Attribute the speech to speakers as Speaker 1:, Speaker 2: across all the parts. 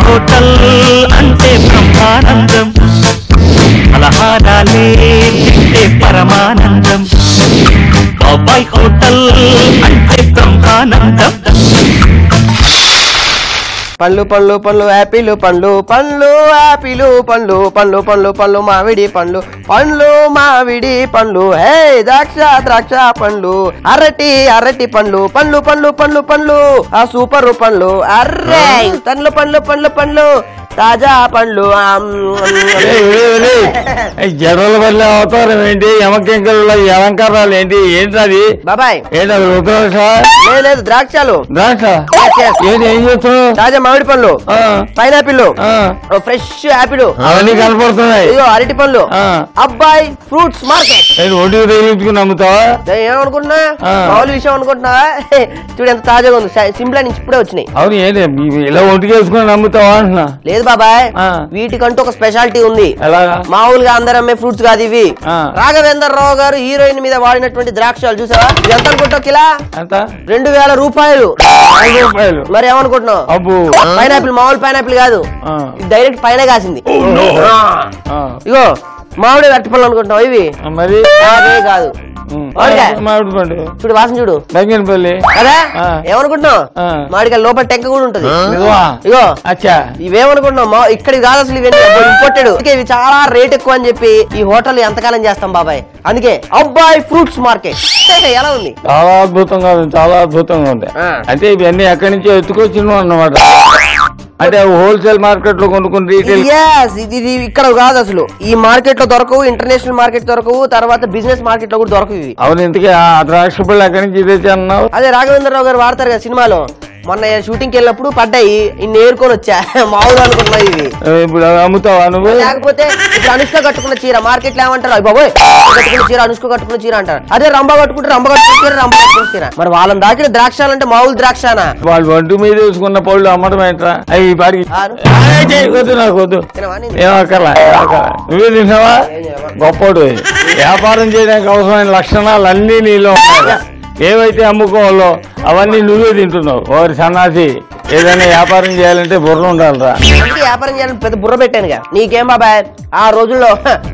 Speaker 1: Hotel అంటే బ్రహ్మానందం, పలహారాలే తింటే పరమానందం. బాబాయ్ హోటల్ అంటే బ్రహ్మానందం.
Speaker 2: పండ్లు పండ్లు పండ్లు యాపిల్ పండ్లు పండ్లు యాపిల్ పండ్లు పండ్లు పండ్లు పండ్లు మామిడి పండ్లు పండ్లు మామిడి పండ్లు హే ద్రాక్ష ద్రాక్ష పండ్లు అరటి అరటి పండ్లు పండ్లు పండ్లు పండ్లు పండ్లు ఆ సూపర్ పండ్లు అర్రే పండ్లు పండ్లు పండ్లు పండ్లు తాజా పండ్లు.
Speaker 3: జడల వల్ల అవతారం ఏంటి, యమకెంకల్లో అలంకారాలు ఏంటి, ఏంటది
Speaker 2: బాబాయ్?
Speaker 3: ఏంటది రుద్రాక్ష?
Speaker 2: లేదు ద్రాక్షలు.
Speaker 3: ద్రాక్ష ఏంటి, ఏం చేస్తున్నావు?
Speaker 2: తాజా మామిడి పండ్లు, పైనాపిల్, ఫ్రెష్ యాపిల్
Speaker 3: అవన్నీ కనపడుతున్నాయి.
Speaker 2: ఇగో అరటి పండ్లు. అబ్బాయి ఫ్రూట్స్ మార్కెట్.
Speaker 3: ఒంటికి తగిలించుకుని అమ్ముతావా?
Speaker 2: ఏమనుకుంటున్నా మామూలు విషయం అనుకుంటున్నావా? చూడు ఎంత తాజాగా ఉంది, సింప్లా నుంచి ఇప్పుడే వచ్చినాయి.
Speaker 3: అవును ఏంటి ఇలా ఒంటికి వేసుకుని అమ్ముతావా అంటున్నా?
Speaker 2: లేదు బాబాయ్, వీటికంటూ ఒక స్పెషాలిటీ ఉంది. మామూలుగా అందరు అమ్మే ఫ్రూట్స్ కాదు ఇవి. రాఘవేందర్ రావు గారు హీరోయిన్ మీద వాడినటువంటి ద్రాక్షలు చూసావా? ఎంత అనుకుంటావు కిలా? 2000 రూపాయలు. మరి ఏమనుకుంటున్నావు? పైనాపిల్ మామూలు పైనాపిల్ కాదు, డైరెక్ట్ పైన కాసింది. ఇగో మామిడి అరటిపళ్ళు అనుకుంటున్నావు ఇవి? మరి అదే కాదు, మామిడి పండు చూడు, వాసన చూడు. కదా ఏమనుకుంటున్నావు? మామిడికాయ లోపల టెంక కూడా ఉంటది. ఇగో ఇవేమనుకుంటున్నావు? ఇక్కడికి కాదు అసలు, ఇవన్నీ ఇంపోర్టెడ్. ఇవి చాలా రేట్ ఎక్కువ అని చెప్పి ఈ హోటల్ ఎంతకాలం చేస్తాం బాబాయ్. అందుకే అబ్బాయి ఫ్రూట్స్ మార్కెట్. ఎలా ఉంది?
Speaker 3: చాలా అద్భుతంగా ఉంది, చాలా అద్భుతంగా ఉంది. అంటే ఇవన్నీ ఎక్కడి నుంచి ఎత్తుకొచ్చినావు అన్నమాట. అంటే హోల్సేల్ మార్కెట్ లో కొనుక్కుని రీటైల్.
Speaker 2: ఇది ఇక్కడ కాదు అసలు, ఈ మార్కెట్ లో దొరకవు, ఇంటర్నేషనల్ మార్కెట్ దొరకవు, తర్వాత బిజినెస్ మార్కెట్ లో కూడా దొరకవు ఇవి.
Speaker 3: అవును, ఇంతకీ ఆ ద్రాక్ష పళ్ళు ఎక్కడి నుంచి ఇదే అన్నావు?
Speaker 2: అదే రాఘవేంద్రరావు గారు వాడతారు కదా సినిమాలో, మొన్న షూటింగ్ వెళ్ళినప్పుడు పడ్డాయి, ఇన్ని ఏరుకొని వచ్చా. మామూలు అనుకుంటున్నాయి ఇవి.
Speaker 3: ఇప్పుడు అమ్ముతావా నువ్వు?
Speaker 2: లేకపోతే ఇప్పుడు అనుష్క కట్టుకున్న చీర మార్కెట్ లో ఏమంటారు? బాబోయ్ కట్టుకున్న చీర, అనుష్క కట్టుకున్న చీర అంటారు. అదే రంభ కట్టుకుంటే రంభ కట్టుకున్న చీర, రంభ కట్టుకున్న చీర. మరి వాళ్ళని దాకిన ద్రాక్షాలంటే మామూలు ద్రాక్షానా?
Speaker 3: వాళ్ళు ఒంటి మీద వేసుకున్న పళ్ళు అమ్మడం ఏంట్రా? అవి పాడికి వద్దు, నాకు వద్దు, ఏమక్కర్లా. నువ్వే తిన్నావా? గొప్పడు. వ్యాపారం చేయడానికి అవసరమైన లక్షణాలు అన్ని నీలో ఉన్నాయి. ఏవైతే అమ్ముకోవాలో అవన్నీ నువ్వే తింటున్నావు. వారి సన్నాసి. ఏదైనా వ్యాపారం చేయాలంటే బుర్ర ఉండాలిరా.
Speaker 2: వ్యాపారం చేయాలంటే పెద్ద బుర్ర పెట్టానుగా. నీకేం బాబాయ్, ఆ రోజుల్లో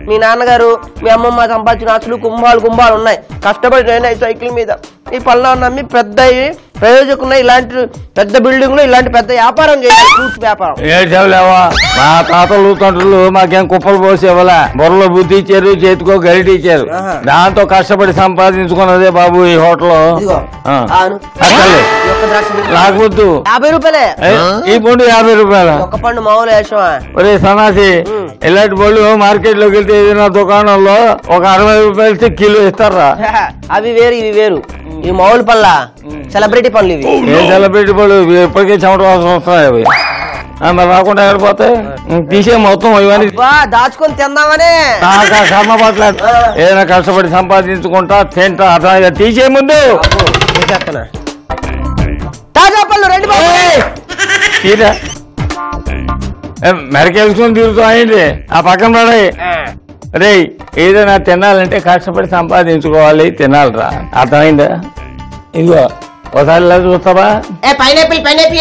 Speaker 2: మీ నాన్నగారు మీ అమ్మమ్మ సంపాదించిన ఆస్తులు కుంభాలు కుంభాలు ఉన్నాయి. కష్టపడి సైకిల్ మీద ఈ పళ్ళ నమ్మి పెద్ద ప్రయోజకున్న ఇలాంటి పెద్ద బిల్డింగ్లు ఇలాంటి పెద్ద వ్యాపారం చేయాలి, ఫ్రూట్స్ వ్యాపారం.
Speaker 3: ఏడ్చావులేవా? మా తాతలు తండ్రులు మాకేం కుప్పలు పోసేవాళ్ళ, బుర్రలో బుద్ధి ఇచ్చారు, చేతికో గరిటి ఇచ్చారు. దాంతో కష్టపడి సంపాదించుకున్నదే బాబు ఈ హోటల్. రాకపోద్దు
Speaker 2: 50 రూపాయలే
Speaker 3: ఈ పండు. 50 రూపాయలు
Speaker 2: ఒక పండు మామూలు వేషమా?
Speaker 3: ఒరే సన్నాసి, ఇలాంటి పళ్ళు మార్కెట్ లోకి వెళ్తే ఏదైనా దుకాణంలో ఒక 60 రూపాయలు కిలో ఇస్తారా?
Speaker 2: అవి వేరు ఇవి వేరు. ఈ మామూలు పళ్ళ సెలబ్రిటీ పళ్ళు ఇవి.
Speaker 3: ఏ సెలబ్రిటీ పళ్ళు? ఇప్పటికే చెమట వాసన వస్తున్నాయి అవి. మరి రాకుండా ఎక్కడిపోతే తీసే మొత్తం ఇవన్నీ
Speaker 2: దాచుకొని తిందామనే
Speaker 3: కర్మ పట్ల. ఏదైనా కష్టపడి సంపాదించుకుంటా తింటా, అట్లా తీసే ముందు
Speaker 2: తాజా పళ్ళు రెండు
Speaker 3: తీరా మెరకేసుకొని తిరుగుతాయండి. ఆ పక్కన పడాయి. రే ఏదైనా తినాలంటే కష్టపడి సంపాదించుకోవాలి, తినాలిరా. అర్థమైందా? ఇదిగో ఒకసారి ఇలా చూస్తావా?
Speaker 2: పైనాపిల్ పైనాపిల్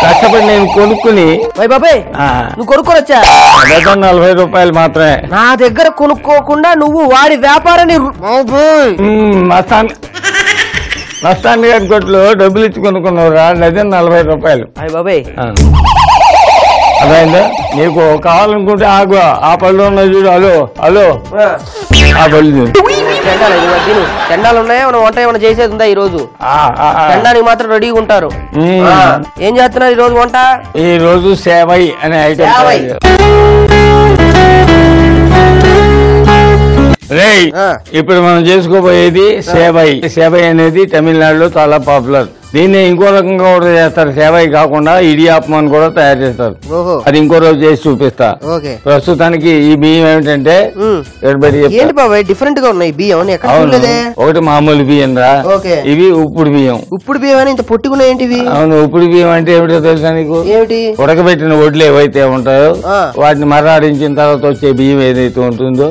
Speaker 3: కష్టపడి నేను కొనుక్కుని.
Speaker 2: బాబాయ్ నువ్వు కొనుక్కొని వచ్చా?
Speaker 3: 40 రూపాయలు మాత్రమే.
Speaker 2: నా దగ్గర కొనుక్కోకుండా నువ్వు వాడి వ్యాపారాన్ని
Speaker 3: మస్తాన్ గారి కొట్లో డబ్బులు ఇచ్చి కొనుక్కున్నావురా. డజన్ 40 రూపాయలు.
Speaker 2: బాబాయ్
Speaker 3: అదైందా? నీకు కావాలనుకుంటే ఆగు, ఆ పళ్ళు ఉన్నాయి చూడు. హలో హలో, ఆ పళ్ళు చూడు.
Speaker 2: చెండాలు ఉన్నాయా? వంట ఏమైనా చేసేది ఉందా ఈ రోజు? చెండానికి మాత్రం రెడీగా ఉంటారు. ఏం చేస్తున్నారు ఈ రోజు వంట?
Speaker 3: ఈ రోజు సేవై అనే ఐటమ్. రేయ్ ఇప్పుడు మనం చేసుకోబోయేది సేవై. సేవై అనేది తమిళనాడులో చాలా పాపులర్. దీన్ని ఇంకో రకంగా కూడా చేస్తారు. సేవై కాకుండా ఇడియాప్పం అని కూడా తయారు చేస్తారు. అది ఇంకో రోజు చేసి చూపిస్తా. ప్రస్తుతానికి ఈ బియ్యం ఏమిటంటే
Speaker 2: డిఫరెంట్ గా ఉన్నాయి బియ్యం.
Speaker 3: ఒకటి మామూలు బియ్యం రా, ఇవి ఉప్పుడు బియ్యం.
Speaker 2: ఉప్పుడు బియ్యం అని ఇంత పొట్టుకున్నా ఏంటివి?
Speaker 3: అవును, ఉప్పుడు బియ్యం అంటే ఏమిటో తెలుసా నీకు?
Speaker 2: ఏమిటి?
Speaker 3: ఉడకబెట్టిన వడ్లు ఏవైతే ఉంటాయో వాటిని మర్రాడించిన తర్వాత వచ్చే బియ్యం ఏదైతే ఉంటుందో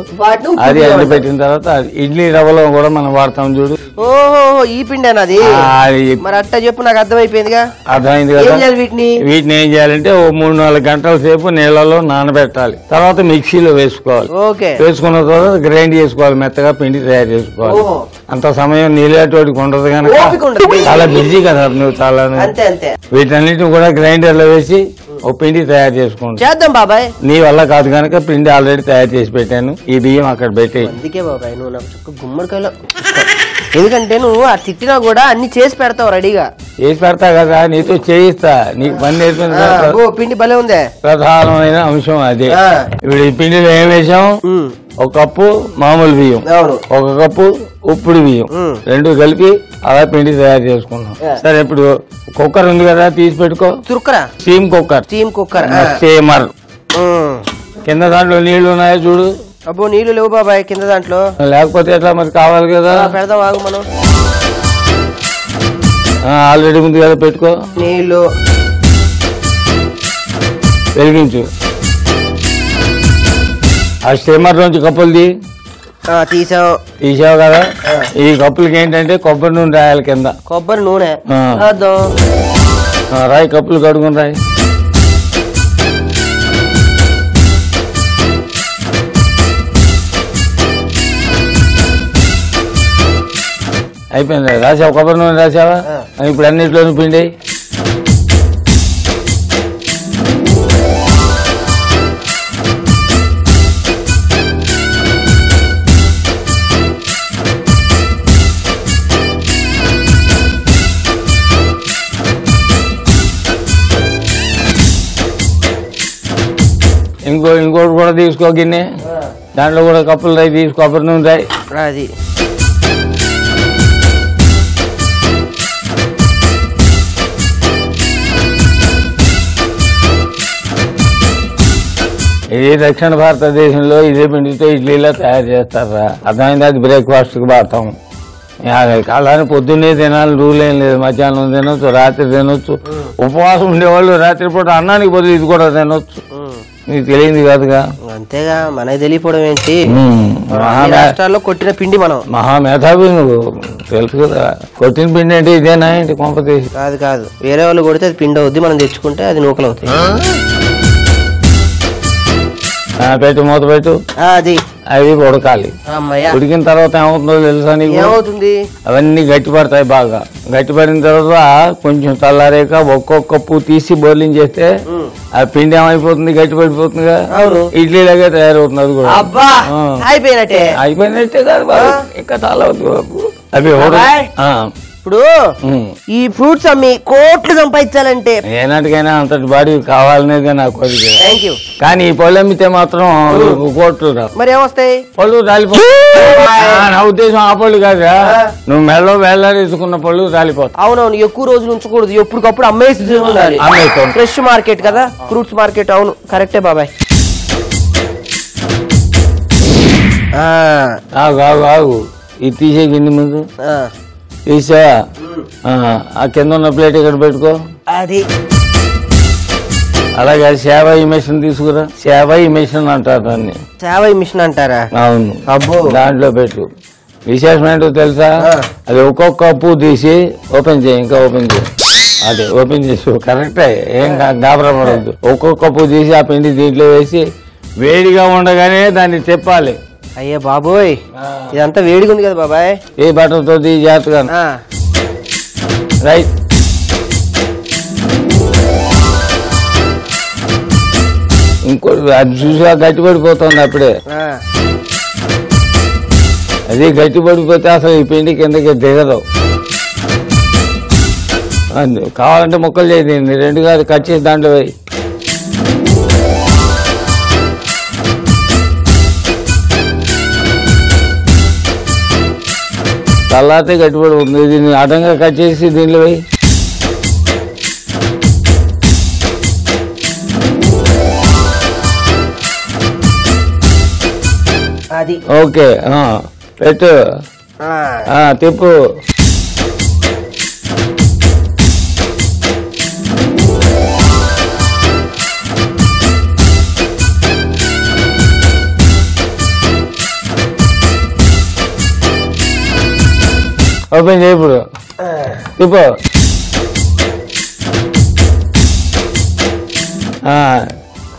Speaker 3: అది ఎండబెట్టిన తర్వాత ఇడ్లీ రవ్వలో కూడా మనం వాడతాం చూడు.
Speaker 2: ఓహో, ఈ పిండి అది. అట్టా చెప్పు, నాకు అర్థమైపోయిందిగా.
Speaker 3: అర్థమైంది
Speaker 2: ఏం
Speaker 3: కదా.
Speaker 2: చేయాలి వీటిని?
Speaker 3: వీటిని ఏం చేయాలంటే ఓ 3-4 గంటల సేపు నీళ్ళలో నానబెట్టాలి. తర్వాత మిక్సీలో వేసుకోవాలి.
Speaker 2: ఓకే.
Speaker 3: వేసుకున్న తర్వాత గ్రైండ్ చేసుకోవాలి, మెత్తగా పిండి తయారు చేసుకోవాలి.
Speaker 2: ఓహో.
Speaker 3: అంత సమయం నీళ్ళేటోడికి ఉండదు కనుక
Speaker 2: ఓపిక ఉండదు.
Speaker 3: చాలా బిజీ కదా నువ్వు చాలా.
Speaker 2: అంతే అంతే.
Speaker 3: వీటన్నిటిని కూడా గ్రైండర్ లో వేసి ఓ పిండి తయారు చేసుకుంటా.
Speaker 2: చేద్దాం బాబాయ్.
Speaker 3: నీ వల్ల కాదు కనుక పిండి ఆల్రెడీ తయారు చేసి పెట్టాను. ఈ బియ్యం అక్కడ పెట్టి.
Speaker 2: అందుకే బాబాయ్ నువ్వు నాకు చుక్క గుమ్మడికాయలో, ఎందుకంటే నువ్వు ఆ తిట్టినా కూడా అన్ని చేసి పెడతావు రెడీగా.
Speaker 3: చేసి పెడతా కదా, నీతో చేయిస్తా. నీకు పని నేర్పిన
Speaker 2: పిండి భలే ఉందే.
Speaker 3: ప్రధానమైన అంశం అదే. ఇప్పుడు ఈ పిండిలో ఏం వేసాం? 1 కప్పు మామూలు బియ్యం, 1 కప్పు ఉప్పుడు బియ్యం, 2 కలిపి అలా పిండి తయారు చేసుకున్నాం. సరే ఇప్పుడు కుక్కర్ ఉంది కదా, తీసి పెట్టుకో.
Speaker 2: తురుక్కరా?
Speaker 3: Steam cooker.
Speaker 2: Steam cooker.
Speaker 3: Steamer. కింద దాంట్లో నీళ్లు ఉన్నాయో చూడు.
Speaker 2: అబ్బో నీళ్లు లేవు బాబాయ్ కింద దాంట్లో.
Speaker 3: లేకపోతే ఎట్లా మరి, కావాలి కదా.
Speaker 2: పెడదాం ఆగు మనం.
Speaker 3: ఆల్రెడీ ఉంది కదా, పెట్టుకో.
Speaker 2: నీళ్లు
Speaker 3: వెలిగించు. ఆ స్టీమర్ నుంచి కప్పులు తీసావు కదా. ఈ కప్పులకి ఏంటంటే కొబ్బరి నూనె రాయాలి కింద.
Speaker 2: కొబ్బరి నూనె
Speaker 3: రాయి, కప్పులు కడుగుని రాయి. అయిపోయింది. రాసావు కొబ్బరి నూనె రాసావా? ఇప్పుడు అన్నింటిలోనూ పిండి. ఇంకోటి కూడా తీసుకో గిన్నె. దాంట్లో కూడా కప్పులు రాయి తీసుకో, కొబ్బరి నూనె రాయి.
Speaker 2: అది
Speaker 3: ఇది దక్షిణ భారతదేశంలో ఇదే పిండితో ఇడ్లీలా తయారు చేస్తారా. అర్థమైంది. అది బ్రేక్ఫాస్ట్ కి వాడతాం. కాలాన్ని పొద్దున్నే తినాలి రూల్ ఏం లేదు. మధ్యాహ్నం తినొచ్చు, రాత్రి తినొచ్చు. ఉపవాసం ఉండేవాళ్ళు రాత్రిపూట అన్నానికి బదులు ఇది కూడా తినొచ్చు. నీకు తెలియంది కాదుగా.
Speaker 2: అంతేగా, మనకి తెలియపోవడం ఏంటి. రాష్ట్రాల్లో కొట్టిన పిండి మనం.
Speaker 3: మహామేధావి నువ్వు, తెలుసు కదా. కొట్టిన పిండి అంటే ఇదేనా ఏంటి కొంపతీసి?
Speaker 2: కాదు కాదు, వేరే వాళ్ళు కొడితే అది పిండి అవుద్ది, మనం తెచ్చుకుంటే అది నూకలు అవుతాయి.
Speaker 3: పెట్టు, మూత పెట్టు.
Speaker 2: అది
Speaker 3: అవి ఉడకాలి. ఉడికిన తర్వాత ఏమవుతుందో తెలుసా నీకు?
Speaker 2: ఏమవుతుంది?
Speaker 3: అవన్నీ గట్టిపడతాయి బాగా. గట్టిపడిన తర్వాత కొంచెం చల్లారేక ఒక్కొక్క కప్పు తీసి బౌలింగ్ చేస్తే ఆ పిండి ఏమైపోతుంది, గట్టిపడిపోతుందిగా. ఇడ్లీలాగే తయారవుతుంది. అది కూడా అయిపోయినట్టే కాదు బాబు, ఇంకా చాలా అవుతుంది బాబు. అవి
Speaker 2: ఇప్పుడు ఈ ఫ్రూట్స్ అమ్మి కోట్లు సంపాదించాలంటే
Speaker 3: ఏనాటికైనా అంతటి బాడీ కావాలనేది నా కోరిక. కానీ ఈ పళ్ళు అమ్మితే మాత్రం కోట్లు రావు.
Speaker 2: మరి ఏమొస్తాయి?
Speaker 3: పళ్ళు రాలిపోతాయి. నా ఉద్దేశం ఆ పళ్ళు కాదురా, నువ్వు మెడలో వేలాడేసుకున్న పళ్ళు రాలిపోతాయి.
Speaker 2: అవునవును, ఎక్కువ రోజులు ఉంచకూడదు, ఎప్పటికప్పుడు అమ్మేసి ఉండాలి. ఫ్రెష్ మార్కెట్ కదా, ఫ్రూట్స్ మార్కెట్. అవును కరెక్టే బాబాయ్.
Speaker 3: ఆగు, ఇది తీసే గిన్నె ముందు తీసా. ఆ కింద ఉన్న ప్లేట్ ఇక్కడ పెట్టుకో.
Speaker 2: అది
Speaker 3: అలాగే సేవాయి మిషన్ తీసుకురా. సేవాయి మిషన్ అంటారు దాన్ని.
Speaker 2: సేవాయి మిషన్ అంటారా?
Speaker 3: అవును. అబ్బో, దాంట్లో పెట్టు. విశేషం ఏంటో తెలుసా? అది ఒక్కొక్క కప్పు తీసి ఓపెన్ చేయి. ఇంకా ఓపెన్ చేయి. అదే ఓపెన్ చేసు. కరెక్టే, ఏం గాబరా పడద్దు. ఒక్కొక్క కప్పు తీసి ఆ పిండి దీంట్లో వేసి వేడిగా ఉండగానే దాన్ని తిప్పాలి.
Speaker 2: అయ్యే బాబోయ్, ఇదంతా వేడిగా ఉంది కదా బాబాయ్.
Speaker 3: ఏ బట్టలతో జాగ్రత్తగా. రైట్. ఇంకోటి అది చూసా గట్టిపడిపోతుంది అప్పుడే. అది గట్టిపడిపోతే అసలు ఈ పిండి కిందకి దిగదు. కావాలంటే ముక్కలు చేయండి, 2 కాదు కట్ చేసి దాంట్లో పోయి. చల్లారితే గట్టిపడి ఉంది. దీన్ని అడ్డంగా కట్ చేసి దీంట్లో పోయి. ఓకే, పెట్టు. తిప్పు. ఓపెన్ చేయి. ఇప్పుడు తిప్పు.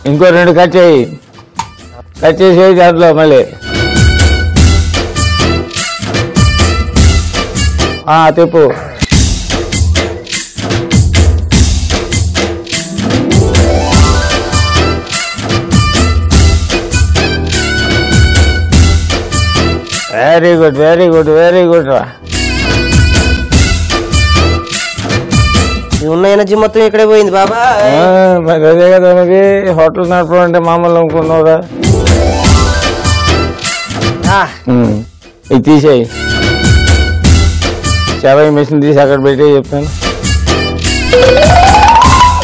Speaker 3: ఇంకో 2 కట్ చేయి. కట్ చేసి దాంట్లో మళ్ళీ తిప్పు. Very good very good very good రా.
Speaker 2: ఉన్న ఎనర్జీ మొత్తం ఇక్కడే పోయింది బాబా.
Speaker 3: అదే కదా మనకి హోటల్ నడపడం అంటే మామూలు అనుకున్నావురా. ఇది తీసేయి. సేవాయి మిషన్ తీసి అక్కడ పెట్టి చెప్తాను.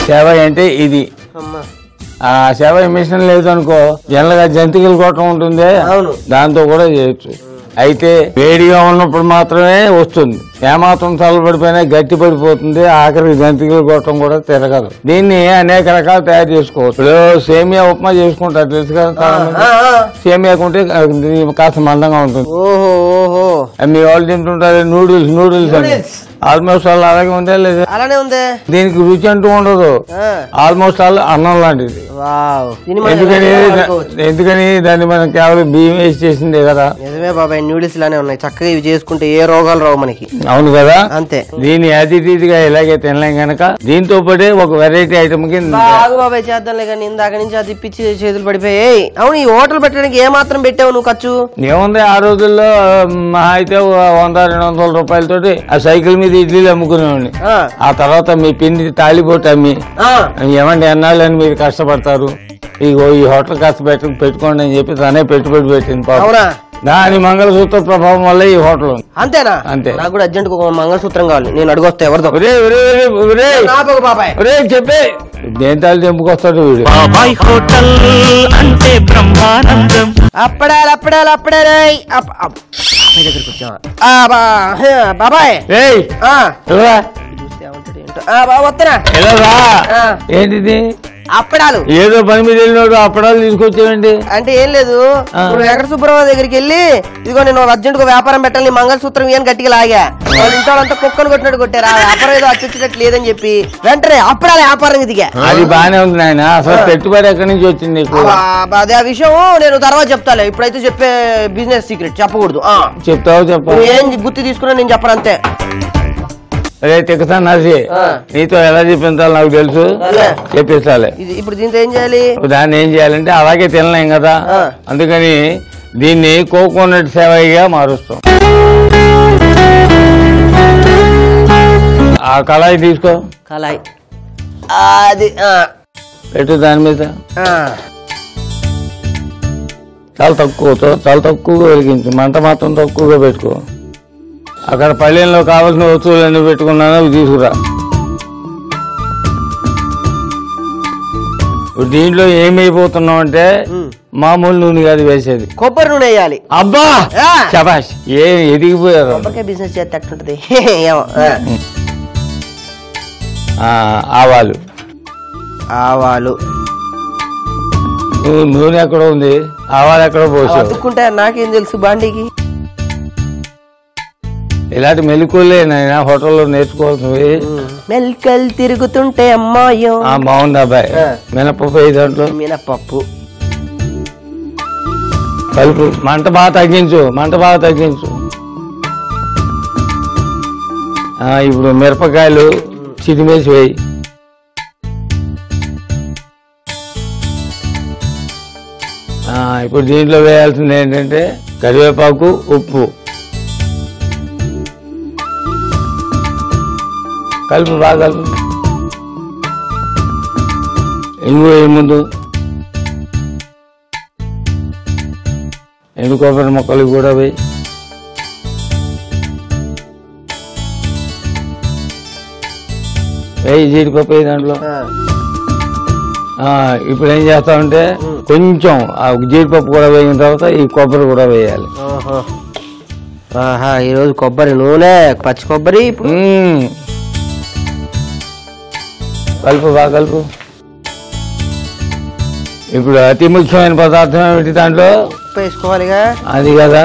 Speaker 3: సేవాయి అంటే ఇది. ఆ సేవాయి మిషన్ లేదు అనుకో, జనరల్ గా జంతికలు కొట్టడం ఉంటుంది, దాంతో కూడా చేయొచ్చు. అయితే వేడిగా ఉన్నప్పుడు మాత్రమే వస్తుంది. ఏమాత్రం చల్లబడిపోయినా గట్టి పడిపోతుంది. ఆఖరికి జంతికలు కొట్టడం కూడా తిరగదు. దీన్ని అనేక రకాలు తయారు చేసుకోవచ్చు. ఇప్పుడు సేమియా ఉప్మా చేసుకుంటారు తెలుసు కదా. సేమియాకుంటే కాస్త మందంగా ఉంటుంది. మీ వాళ్ళు తింటుంటారు నూడిల్స్ అని. ఆల్మోస్ట్ ఆల్ అలాగే ఉందే లేదా?
Speaker 2: అలానే ఉంది.
Speaker 3: దీనికి రుచి అంటూ ఉండదు. ఆల్మోస్ట్ ఆల్ అన్నం లాంటిది. ఎందుకని దాన్ని మనం కేవలం బియ్యం వేసి చేసిందే కదా.
Speaker 2: నిజమే బాబాయ్, నూడిల్స్ లానే ఉన్నాయి. చక్కగా ఇవి చేసుకుంటే ఏ రోగాలు రావు మనకి.
Speaker 3: అవును కదా.
Speaker 2: అంతే.
Speaker 3: దీన్ని అతిథిగా ఇలాగే తినలేం కనుక దీంతో పాటే ఒక వెరైటీ ఐటమ్ కింద
Speaker 2: బాబాయ్ చేద్దాంలే కానీ ఇందాక నుంచి అది ఇప్పించి చేతులు పడిపోయాయి. అవును, ఈ హోటల్ పెట్టడానికి ఏ మాత్రం పెట్టావు నువ్వు ఖర్చు?
Speaker 3: ఏముంది, ఆ రోజుల్లో మహా అయితే 100-200 రూపాయలతోటి ఆ సైకిల్ మీద ఇడ్లీలు అమ్ముకునేవాడిని. ఆ తర్వాత మీ పిండి తాళిపోటు అమ్మి ఏమంటే ఎన్నాళ్ళని మీరు కష్టపడతారు, ఇగో ఈ హోటల్ కాస్త పెట్టుకోండి అని చెప్పి తనే పెట్టుబడి పెట్టింది పాపం. దాని మంగళసూత్ర ప్రభావం వల్ల ఈ హోటల్ ఉంది.
Speaker 2: అంతేనా?
Speaker 3: అంతే.
Speaker 2: నాకు కూడా అర్జెంట్ ఒక మంగళసూత్రం కావాలి. నేను అడుగొస్తా ఎవరితో.
Speaker 3: చెప్పే దేంతాలు తెంపుకొస్తాడు వీడు.
Speaker 1: బాబాయ్ హోటల్ అంటే బ్రహ్మానందం.
Speaker 2: అప్పుడాలి దగ్గరికి వచ్చా బాబాయ్. వస్తున్నా.
Speaker 3: ఏంటిది?
Speaker 2: అప్పడాలు.
Speaker 3: ఏదో పని మీద వెళ్ళినాడు అప్పడాలు తీసుకొచ్చావండి.
Speaker 2: అంటే ఏం లేదు, ఇప్పుడు వెంకట సుబ్రహ్మణ్యం దగ్గరికి వెళ్ళి ఇదిగో నేను అర్జెంట్ గా వ్యాపారం పెట్టాలి, మంగళసూత్రం ఏం గట్టిగా లాగా వాళ్ళు ఇంట్లో అంతా కుక్కను కొట్టినట్టు కొట్టారు. ఆ వ్యాపారం ఏదో అచ్చొచ్చినట్టు లేదని చెప్పి వెంటనే అప్పడాలి వ్యాపారం దిగా.
Speaker 3: అది బానే ఉంది నాయన. అసలు పెట్టుబడి ఎక్కడి నుంచి వచ్చింది నీకు?
Speaker 2: అదే ఆ విషయం నేను తర్వాత చెప్తాలే. ఇప్పుడైతే చెప్పే బిజినెస్ సీక్రెట్ చెప్పకూడదు.
Speaker 3: చెప్తావు చెప్పు.
Speaker 2: ఏం గుర్తు తీసుకున్నా నేను చెప్పను అంతే.
Speaker 3: అదే తిక్కతా నర్సి, నీతో ఎలా చెప్పించాలి నాకు తెలుసు, చెప్పిస్తాలే.
Speaker 2: ఇప్పుడు దీంతో ఏం చేయాలి?
Speaker 3: దాన్ని ఏం చేయాలంటే అలాగే తినలేం కదా, అందుకని దీన్ని కోకోనట్ సేవగా మారుస్తాం. ఆ కళాయి తీసుకో.
Speaker 2: కళాయి అది
Speaker 3: పెట్టు దాని మీద. చాలా తక్కువగా వెలిగించు, మంట మాత్రం తక్కువగా పెట్టుకో. అక్కడ పల్లెల్లో కావాల్సిన వస్తువులన్నీ పెట్టుకున్నాను, అవి తీసుకురా. దీంట్లో ఏమైపోతున్నావు అంటే మామూలు నూనె కాదు వేసేది,
Speaker 2: కొబ్బరి నూనె వేయాలి.
Speaker 3: అబ్బా శభాష్, ఎదిగిపోయారు.
Speaker 2: బిజినెస్ చేస్తే అట్టుంటది.
Speaker 3: ఆవాలు. నూనె ఎక్కడ ఉంది, ఆవాలు ఎక్కడ పోసావు?
Speaker 2: అతుక్కుంటే నాకేం తెలుసు బాండీకి.
Speaker 3: ఇలాంటి మెలకువలే నాయన హోటల్లో నేర్చుకోవాల్సినవి.
Speaker 2: మెల్కలు తిరుగుతుంటే అమ్మాయి.
Speaker 3: బాగుంది అబ్బాయి. మినపప్పు దాంట్లో.
Speaker 2: మినపప్పు
Speaker 3: కలుపు. మంట బాగా తగ్గించు. ఇప్పుడు మిరపకాయలు చిదిమేసి వేయి. ఇప్పుడు దీంట్లో వేయాల్సింది ఏంటంటే కరివేపాకు, ఉప్పు. కలుపు, బాగా కలుపు. ఇంగు వేయ ముందు. ఎండు కొబ్బరి ముక్కలు కూడా వేయి. జీడిపప్పు వేయి దాంట్లో. ఇప్పుడు ఏం చేస్తామంటే కొంచెం ఆ జీడిపప్పు కూడా వేయిన తర్వాత ఈ కొబ్బరి కూడా వేయాలి.
Speaker 2: ఈరోజు కొబ్బరి నూనె, పచ్చి కొబ్బరి.
Speaker 3: కలుపు, బాగా కలుపు. ఇప్పుడు అతి ముఖ్యమైన పదార్థం ఏమిటి దాంట్లో?
Speaker 2: ఉప్పు వేసుకోవాలిగా.
Speaker 3: అది కదా.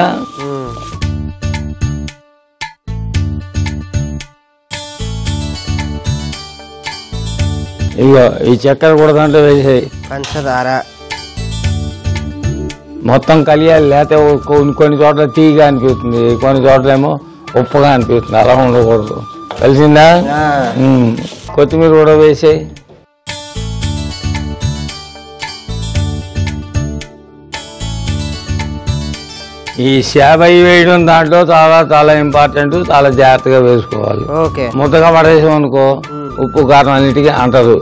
Speaker 3: ఇగో ఈ చక్కెర కూడా దాంట్లో వేసేయి,
Speaker 2: పంచదార
Speaker 3: మొత్తం కలియాలి. లేకపోతే కొన్ని చోట్ల తీగా అనిపిస్తుంది, కొన్ని చోట్ల ఏమో ఉప్పుగా అనిపిస్తుంది. అలా ఉండకూడదు, కలిసిందా? కొత్తిమీర కూడా వేసేయి. ఈ సేవై వేయడం దాంట్లో చాలా చాలా ఇంపార్టెంట్, చాలా జాగ్రత్తగా వేసుకోవాలి. ముద్దగా పడేసాం అనుకో ఉప్పు కారం అన్నిటికీ అంటారు.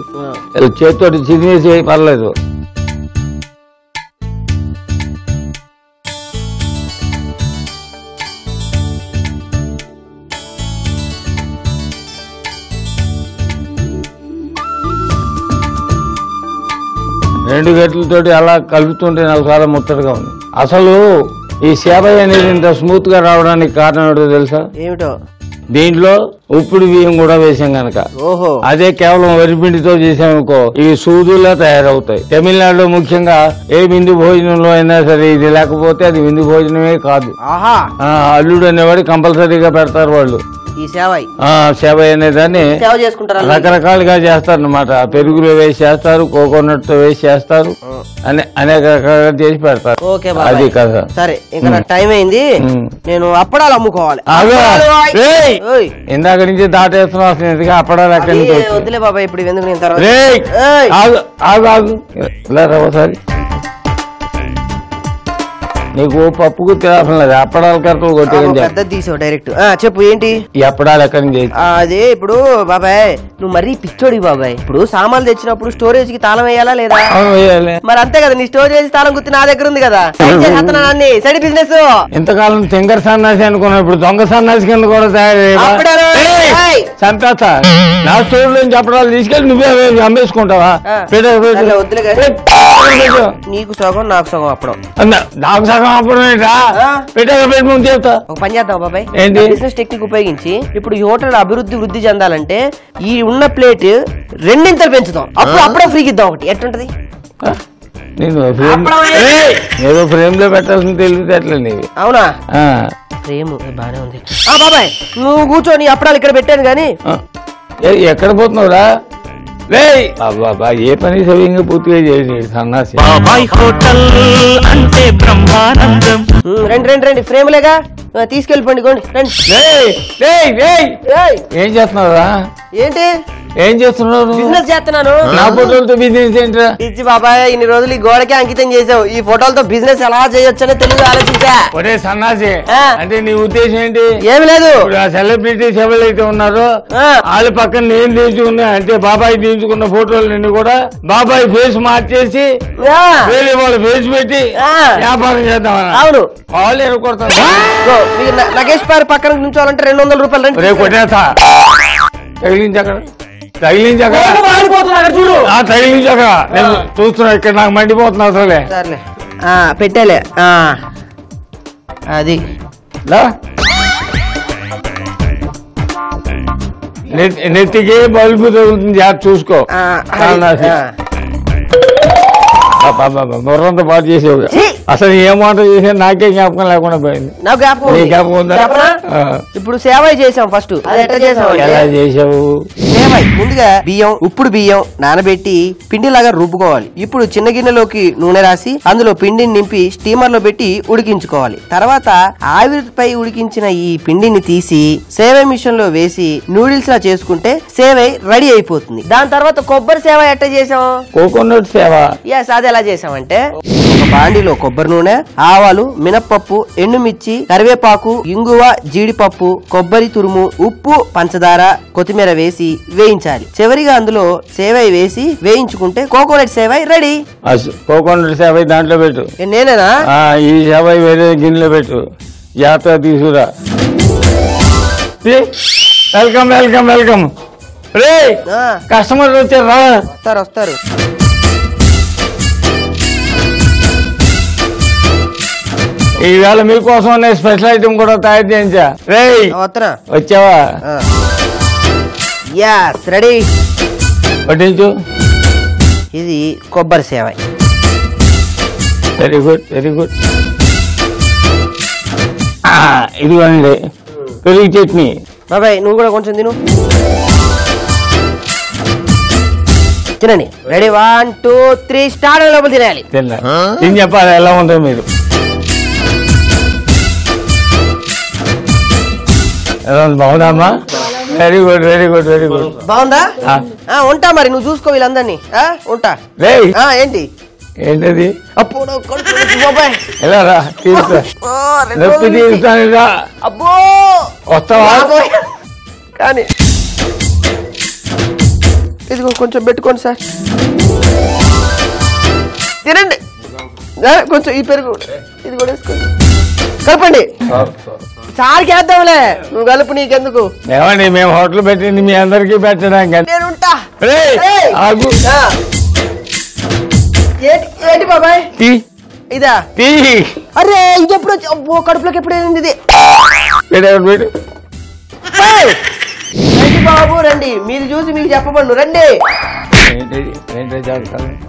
Speaker 3: చేతితోటి చిదిమేసి పర్లేదు. రెండు గట్లతోటి అలా కలుపుతుంటే నాకు చాలా ముచ్చటగా ఉంది. అసలు ఈ సేవై అనేది ఇంత స్మూత్ గా రావడానికి కారణం ఏంటో తెలుసా?
Speaker 2: ఏమిటో?
Speaker 3: దీంట్లో ఉప్పుడు బియ్యం కూడా వేసాం గనక. అదే కేవలం వరిపిండితో చేసామనుకో ఇవి సూదులా తయారవుతాయి. తమిళనాడులో ముఖ్యంగా ఏ విందు భోజనంలో అయినా సరే ఇది లేకపోతే అది విందు భోజనమే కాదు. అల్లుడు అనేవాడు కంపల్సరీగా పెడతారు వాళ్ళు
Speaker 2: ఈ సేవై.
Speaker 3: సేవై అనేదాన్ని రకరకాలుగా చేస్తారు అన్నమాట. పెరుగులో వేసి చేస్తారు, కోకోనట్ తో వేసి చేస్తారు, అనేక రకాలుగా చేసి పెడతారు. అది కదా.
Speaker 2: సరే ఇంకా నాకు టైం అయింది, నేను అప్పడాలు అమ్ముకోవాలి.
Speaker 3: ఇందాక నుంచి దాటేస్తున్నావు అసలు ఎందుకు అప్పడాలు ఎక్కడి నుంచి?
Speaker 2: వద్దులే బాబాయ్ ఇప్పుడు ఎందుకు, నేను తర్వాత
Speaker 3: ఒకసారి నీకు పప్పుకు తినడం లేదు, అప్పడాల కరెక్ట్ కొట్టి
Speaker 2: తీసావు డైరెక్ట్. చెప్పు ఏంటి
Speaker 3: ఈ అప్పడాలు ఎక్కడి నుంచి?
Speaker 2: అదే ఇప్పుడు బాబాయ్ నువ్వు మరీ పిచ్చోడి బాబాయ్. ఇప్పుడు సామాన్లు తెచ్చినప్పుడు స్టోరేజ్ కి తాళం వేయాలా లేదా? మరి అంతే కదా, నీ స్టోరేజ్ తాళం గుర్తు నా దగ్గర ఉంది కదా. సైడ్ బిజినెస్
Speaker 3: ఇంతకాలం తింగర్ సన్నాసి అనుకున్నా, ఇప్పుడు దొంగ సన్నాసి కింద కూడా చంపేస్తా. నా స్టోర్ నుంచి అప్పడాలు తీసుకెళ్ళి నువ్వే అమ్మేసుకుంటావా?
Speaker 2: నీకు సగం నాకు సగం అప్పడం.
Speaker 3: నాకు సగం అప్పుడు పెట్టుకుని చెప్తా.
Speaker 2: ఒక పని చేద్దాం బాబాయ్, బిజినెస్ టెక్నిక్ ఉపయోగించి ఇప్పుడు ఈ హోటల్ వృద్ధి చెందాలంటే ఈ ఉన్న ప్లేట్ రెండింతలు పెంచుతాం, అప్పుడు అప్పుడే ఫ్రీకి ఇద్దాం. ఒకటి ఎట్లుంటది?
Speaker 3: ఏదో ఫ్రేమ్ లో పెట్టాల్సిన తెలివితేటలే నీవి.
Speaker 2: అవునా? ఫ్రేమ్ బానే ఉంది. బాబాయ్ నువ్వు కూర్చొని అప్పడాలు ఇక్కడ పెట్టాను గానీ
Speaker 3: ఎక్కడ పోతున్నావురా? ఏ పని సవ్యంగా పూర్తిగా చేసి సన్నాసి.
Speaker 1: అంటే బ్రహ్మానందం.
Speaker 2: రండి ఫ్రేమ్లేగా తీసుకెళ్ళిపోండి.
Speaker 3: ఏం చేస్తున్నావురా?
Speaker 2: ఏంటి
Speaker 3: ఏం చేస్తున్నావు?
Speaker 2: బిజినెస్ చేస్తున్నాను.
Speaker 3: నా ఫోటోలతో బిజినెస్ ఏంట్రా?
Speaker 2: ఇచ్చి బాబాయ్ ఇన్ని రోజులు ఈ గోడకే అంకితం చేసావు, ఈ ఫోటోలతో బిజినెస్ ఎలా చేయొచ్చని తెలియదు ఆలోచించా.
Speaker 3: ఒరే సన్నాసి, అంటే నీ ఉద్దేశం ఏంటి?
Speaker 2: ఏమి లేదు,
Speaker 3: సెలబ్రిటీస్ ఎవరైతే ఉన్నారో వాళ్ళ పక్కన నేను తీయించుకున్నా అంటే బాబాయ్ తీయించుకున్న ఫోటోలన్నీ కూడా బాబాయ్ ఫేస్ మార్చేసి వేరే వాళ్ళ ఫేస్ పెట్టి వ్యాపారం చేద్దామని.
Speaker 2: అవును,
Speaker 3: వాళ్ళు ఎరుకొడతారు.
Speaker 2: నగేష్ పారి పక్కన నుంచోవాలంటే 200 రూపాయలు
Speaker 3: రేపు కొట్టేస్తా. తగిలించక్కడ నేను చూస్తున్నా, ఇక్కడ నాకు మండిపోతున్నా అసలే.
Speaker 2: పెట్టేలే అది
Speaker 3: నెత్తికి బల్బు తగులుతుంది, చూసుకో. బుర్రంతా పాటు చేసేవు. అసలు ఏ మాట చేసా నాకే జ్ఞాపకం లేకుండా పోయింది. జ్ఞాపకం ఉందా?
Speaker 2: ఇప్పుడు సేవై చేసాం. ఫస్ట్
Speaker 3: ఎలా చేసావు?
Speaker 2: సేవై ముందుగా ఉప్పుడు బియ్యం నానబెట్టి పిండిలాగా రుబ్బుకోవాలి. ఇప్పుడు చిన్న గిన్నెలోకి నూనె రాసి అందులో పిండిని నింపి స్టీమర్ లో పెట్టి ఉడికించుకోవాలి. తర్వాత ఆవిరిపై ఉడికించిన ఈ పిండిని తీసి సేవై మిషన్ లో వేసి నూడిల్స్ లా చేసుకుంటే సేవై రెడీ అయిపోతుంది. దాని తర్వాత కొబ్బరి సేవ ఎట్ట చేసాం?
Speaker 3: కోకోనట్ సేవ.
Speaker 2: అది ఎలా చేసామంటే ఒక బాండిలో కొబ్బరి నూనె, ఆవాలు, మినప్పప్పు, ఎండుమిర్చి, కరివేపాకు, ఇంగువ, జీడిపప్పు, కొబ్బరి తురుము, ఉప్పు, పంచదార, కొత్తిమీర వేసి వేయించాలి. చివరిగా అందులో సేవై వేసి వేయించుకుంటే coconut sevai ready.
Speaker 3: Coconut sevai దాంట్లో పెట్టు.
Speaker 2: నేనేనా?
Speaker 3: ఈ సేవై వేరే గిన్నెలో పెట్టు, జాగ్రత్తగా తీసుకురా. Welcome welcome welcome. రే కస్టమర్ వచ్చారా?
Speaker 2: వస్తారు.
Speaker 3: ఈవేళ మీకోసం స్పెషల్ ఐటమ్ కూడా తయారు చేయించా. రే వచ్చావా?
Speaker 2: రెడీ.
Speaker 3: పట్టించు.
Speaker 2: ఇది కొబ్బరి సేవ.
Speaker 3: Very good very good. ఇదిగోండి పెరుగు చట్నీ.
Speaker 2: బాబాయ్ నువ్వు కూడా కొంచెం తిను. తినండి. Ready 1 2 3 start. లోపల తినాలి.
Speaker 3: ఏం చెప్పాలి, ఎలా ఉంటుంది మీరు? బాగుందమ్మా? Very good very good very good.
Speaker 2: బాగుందా? ఉంటా మరి, నువ్వు చూసుకో వీళ్ళందరినీ. ఉంటా. ఏంటి
Speaker 3: ఏంటది?
Speaker 2: అప్పుడు
Speaker 3: ఎలా రా తీరుస్తాను.
Speaker 2: అబ్బో
Speaker 3: వస్తావా?
Speaker 2: కానీ ఇదిగో కొంచెం పెట్టుకోండి సార్, తినండి. కొంచెం ఈ పెరుగు ఇది కూడా వేసుకోండి, కలపండి. సార్కి వేద్దాంలే, నువ్వు కలుపు, నీకెందుకు.
Speaker 3: ఏమండి మేము హోటల్ పెట్టింది మీ అందరికి పెట్టడానికి.
Speaker 2: నేనుంటా. ఏంటి బాబాయ్ ఇదా? అరే ఇది ఎప్పుడు వచ్చి కడుపులోకి ఎప్పుడు వెళ్ళింది ఇది? రండి బాబు రండి, మీరు చూసి మీకు చెప్పబడు. రండి.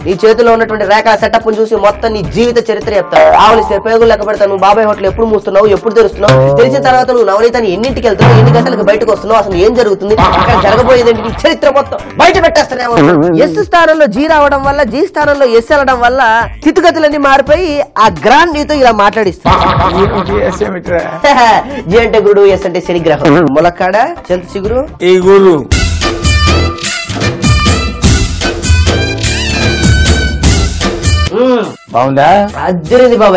Speaker 2: నీ చేతిలో ఉన్నటువంటి రేఖల సెటప్ చూసి మొత్తం నీ జీవిత చరిత్ర చెప్తావు. ఆవలిస్తే పేగులు లెక్క పెడతావు. నువ్వు బాబాయ్ హోటల్ ఎప్పుడు మూస్తున్నావు, ఎప్పుడు తెరుస్తున్నావు, తెలిసిన తర్వాత నువ్వు నవనీతని ఎన్నింటికి వెళ్తున్నావు, ఎన్ని గంటలకు బయటకు వస్తున్నావు, అసలు ఏం జరుగుతుంది, అక్కడ జరగబోయేది నీ చరిత్ర మొత్తం బయట పెట్టేస్తానేమో. ఎస్ స్థానంలో జీ రావడం వల్ల, జీ స్థానంలో ఎస్ వెళ్ళడం వల్ల స్థితిగతులన్నీ మారిపోయి ఆ గ్రాండ్ నీతో ఇలా మాట్లాడిస్తా. జీ అంటే గురుడు, ఎస్ అంటే శనిగ్రహం. ములక్కాడ చెంత చిగురు
Speaker 3: ఈ గురు. బాగుందా?
Speaker 2: అద్దరింది బాబాయ్.